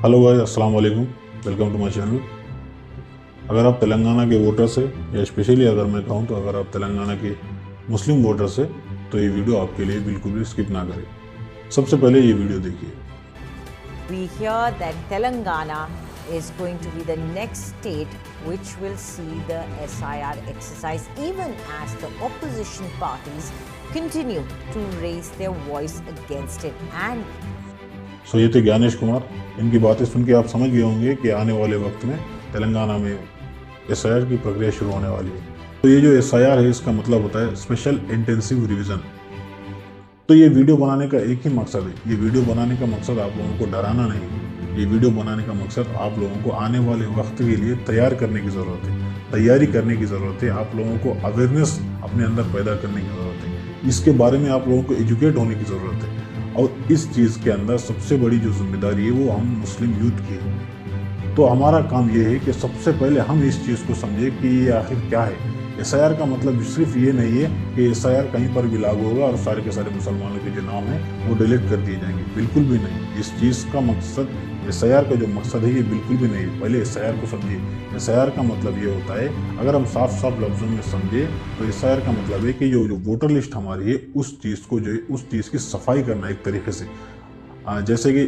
Hello guys, अस्सलाम वालेकुम। Welcome to my channel. अगर आप तेलंगाना के वोटर से या स्पेशली अगर मैं कहूँ तो अगर आप तेलंगाना के मुस्लिम वोटर से तो ये वीडियो आपके लिए बिल्कुल भी स्किप ना करें। सबसे पहले ये वीडियो देखिए। We hear that Telangana is going to be the next state which will see the SIR exercise, even as the opposition parties continue to raise their voice against it. And सो ये थे ज्ञानेश कुमार। इनकी बातें सुन के आप समझ गए होंगे कि आने वाले वक्त में तेलंगाना में SIR की प्रक्रिया शुरू होने वाली है। तो ये जो SIR है इसका मतलब होता है स्पेशल इंटेंसिव रिवीजन। तो ये वीडियो बनाने का एक ही मकसद है। ये वीडियो बनाने का मकसद आप लोगों को डराना नहीं है। ये वीडियो बनाने का मकसद आप लोगों को आने वाले वक्त के लिए तैयार करने की ज़रूरत है, तैयारी करने की ज़रूरत है। आप लोगों को अवेयरनेस अपने अंदर पैदा करने की ज़रूरत है। इसके बारे में आप लोगों को एजुकेट होने की ज़रूरत है। और इस चीज़ के अंदर सबसे बड़ी जो जिम्मेदारी है वो हम मुस्लिम यूथ की है। तो हमारा काम ये है कि सबसे पहले हम इस चीज़ को समझें कि ये आखिर क्या है। SIR का मतलब सिर्फ ये नहीं है कि SIR कहीं पर भी लागू होगा और सारे के सारे मुसलमानों के जो नाम हैं वो डिलीट कर दिए जाएंगे। बिल्कुल भी नहीं। इस चीज़ का मकसद, SIR का जो मकसद है ये बिल्कुल भी नहीं है। पहले SIR को समझिए। SIR का मतलब ये होता है, अगर हम साफ साफ लफ्ज़ों में समझे तो SIR का मतलब है कि जो वोटर लिस्ट हमारी है उस चीज़ को जो है उस चीज़ की सफाई करना एक तरीके से। जैसे कि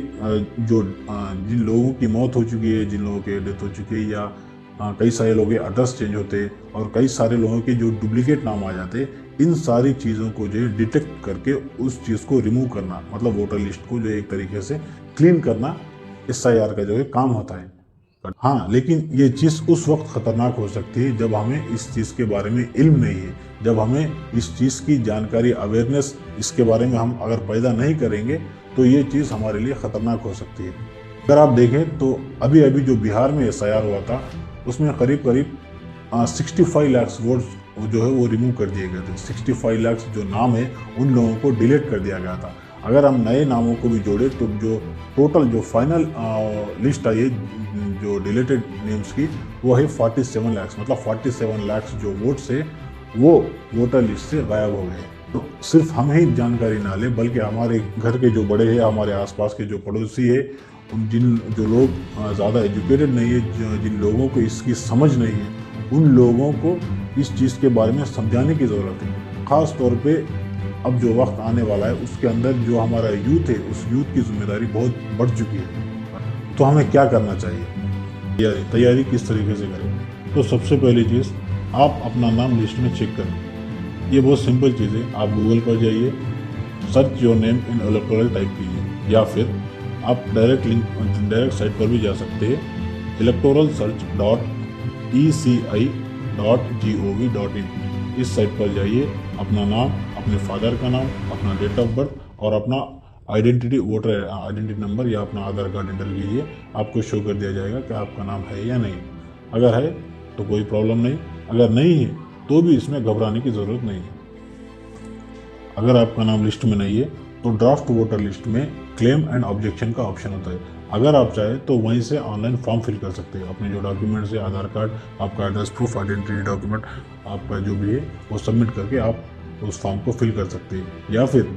जिन लोगों की मौत हो चुकी है, जिन लोगों की डेथ हो चुकी है, या कई सारे लोगों के एड्रेस चेंज होते और कई सारे लोगों के जो डुप्लीकेट नाम आ जाते, इन सारी चीज़ों को जो है डिटेक्ट करके उस चीज़ को रिमूव करना, मतलब वोटर लिस्ट को जो एक तरीके से क्लीन करना SIR का जो है काम होता है। हाँ, लेकिन ये चीज़ उस वक्त ख़तरनाक हो सकती है जब हमें इस चीज़ के बारे में इल्म नहीं है, जब हमें इस चीज़ की जानकारी, अवेयरनेस इसके बारे में हम अगर पैदा नहीं करेंगे तो ये चीज़ हमारे लिए ख़तरनाक हो सकती है। अगर आप देखें तो अभी अभी जो बिहार में SIR हुआ था उसमें करीब करीब 65 लाख वोट्स जो है वो रिमूव कर दिए गए थे। 65 लाख जो नाम है उन लोगों को डिलीट कर दिया गया था। अगर हम नए नामों को भी जोड़े तो जो टोटल जो फाइनल लिस्ट आई है जो डिलीटेड नेम्स की वो है 47 लाख, मतलब 47 लाख जो वोट्स है वो वोटर लिस्ट से गायब हो गए। तो सिर्फ हम ही जानकारी ना ले बल्कि हमारे घर के जो बड़े हैं, हमारे आसपास के जो पड़ोसी है, जो लोग ज़्यादा एजुकेटेड नहीं है, जिन लोगों को इसकी समझ नहीं है, उन लोगों को इस चीज़ के बारे में समझाने की ज़रूरत है। ख़ास तौर पे अब जो वक्त आने वाला है उसके अंदर जो हमारा यूथ है उस यूथ की जिम्मेदारी बहुत बढ़ चुकी है। तो हमें क्या करना चाहिए, तैयारी किस तरीके से करें। तो सबसे पहली चीज़, आप अपना नाम लिस्ट में चेक करें। ये बहुत सिंपल चीज़ है। आप गूगल पर जाइए, search your name in electoral type कीजिए, या फिर आप डायरेक्ट साइट पर भी जा सकते हैं, electoralsearch.eci.gov.in। इस साइट पर जाइए, अपना नाम, अपने फादर का नाम, अपना डेट ऑफ बर्थ और अपना वोटर आइडेंटिटी नंबर या अपना आधार कार्ड एंटर कीजिए। आपको शो कर दिया जाएगा कि आपका नाम है या नहीं। अगर है तो कोई प्रॉब्लम नहीं, अगर नहीं है तो भी इसमें घबराने की ज़रूरत नहीं है। अगर आपका नाम लिस्ट में नहीं है तो ड्राफ्ट वोटर लिस्ट में क्लेम एंड ऑब्जेक्शन का ऑप्शन होता है। अगर आप चाहें तो वहीं से ऑनलाइन फॉर्म फिल कर सकते हैं। अपने जो डॉक्यूमेंट्स है, आधार कार्ड, आपका एड्रेस प्रूफ, आइडेंटिटी डॉक्यूमेंट, आपका जो भी है वो सबमिट करके आप उस फॉर्म को फिल कर सकते हैं। या फिर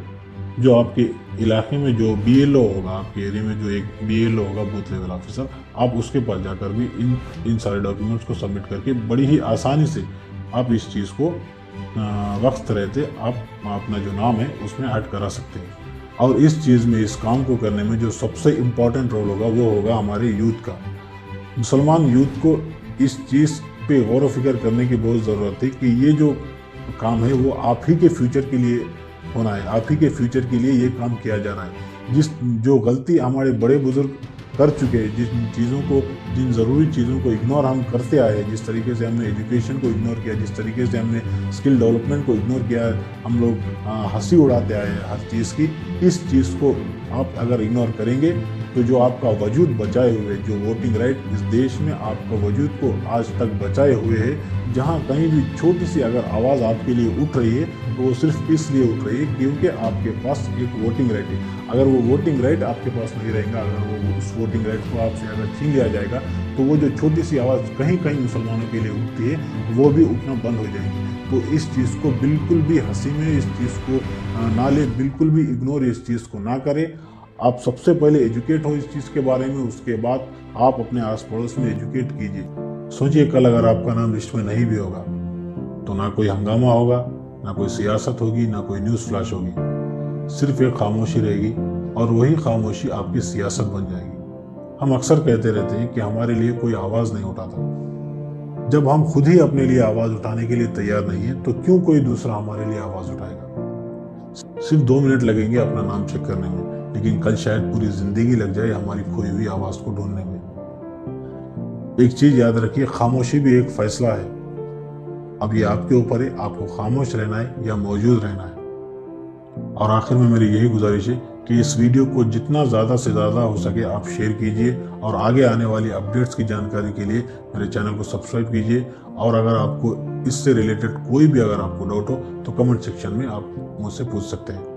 जो आपके इलाके में जो BLO होगा, आपके एरिया में जो एक BLO होगा, बूथ लेवल ऑफिसर, आप उसके पास जाकर भी इन सारे डॉक्यूमेंट्स को सबमिट करके बड़ी ही आसानी से आप इस चीज़ को वक्त रहते आप अपना जो नाम है उसमें ऐड करा सकते हैं। और इस चीज़ में, इस काम को करने में जो सबसे इम्पॉर्टेंट रोल होगा वो होगा हमारे यूथ का। मुसलमान यूथ को इस चीज़ पे गौर व फिक्र करने की बहुत ज़रूरत है कि ये जो काम है वो आप ही के फ्यूचर के लिए होना है, आप ही के फ्यूचर के लिए ये काम किया जा रहा है। जो गलती हमारे बड़े बुजुर्ग कर चुके हैं, जिन ज़रूरी चीज़ों को इग्नोर हम करते आए, जिस तरीके से हमने एजुकेशन को इग्नोर किया, जिस तरीके से हमने स्किल डेवलपमेंट को इग्नोर किया, हम लोग हंसी उड़ाते आए हर चीज़ की, इस चीज़ को आप अगर इग्नोर करेंगे तो जो आपका वजूद बचाए हुए, जो वोटिंग राइट इस देश में आपका वजूद को आज तक बचाए हुए है, जहाँ कहीं भी छोटी सी अगर आवाज़ आपके लिए उठ रही है तो वो सिर्फ इसलिए उठ रही है क्योंकि आपके पास एक वोटिंग राइट है। अगर वो वोटिंग राइट आपके पास नहीं रहेगा, अगर वो उस वोटिंग राइट को आपसे अगर छीन लिया जाएगा तो वो जो छोटी सी आवाज़ कहीं कहीं मुसलमानों के लिए उठती है वो भी उठना बंद हो जाएगी। तो इस चीज़ को बिल्कुल भी हंसी में इस चीज़ को ना ले, बिल्कुल भी इग्नोर इस चीज़ को ना करें। आप सबसे पहले एजुकेट हो इस चीज़ के बारे में, उसके बाद आप अपने आस पड़ोस में एजुकेट कीजिए। सोचिए कल अगर आपका नाम लिस्ट में नहीं भी होगा तो ना कोई हंगामा होगा, ना कोई सियासत होगी, ना कोई न्यूज़ फ्लैश होगी, सिर्फ एक खामोशी रहेगी और वही खामोशी आपकी सियासत बन जाएगी। हम अक्सर कहते रहते हैं कि हमारे लिए कोई आवाज़ नहीं उठाता। जब हम खुद ही अपने लिए आवाज़ उठाने के लिए तैयार नहीं है तो क्यों कोई दूसरा हमारे लिए आवाज़ उठाएगा। सिर्फ 2 मिनट लगेंगे अपना नाम चेक करने में, लेकिन कल शायद पूरी जिंदगी लग जाए हमारी खोई हुई आवाज़ को ढूंढने में। एक चीज़ याद रखिए, खामोशी भी एक फैसला है। अब ये आपके ऊपर है, आपको खामोश रहना है या मौजूद रहना है। और आखिर में मेरी यही गुजारिश है कि इस वीडियो को जितना ज़्यादा से ज़्यादा हो सके आप शेयर कीजिए और आगे आने वाली अपडेट्स की जानकारी के लिए मेरे चैनल को सब्सक्राइब कीजिए। और अगर आपको इससे रिलेटेड कोई भी अगर आपको डाउट हो तो कमेंट सेक्शन में आप मुझसे पूछ सकते हैं।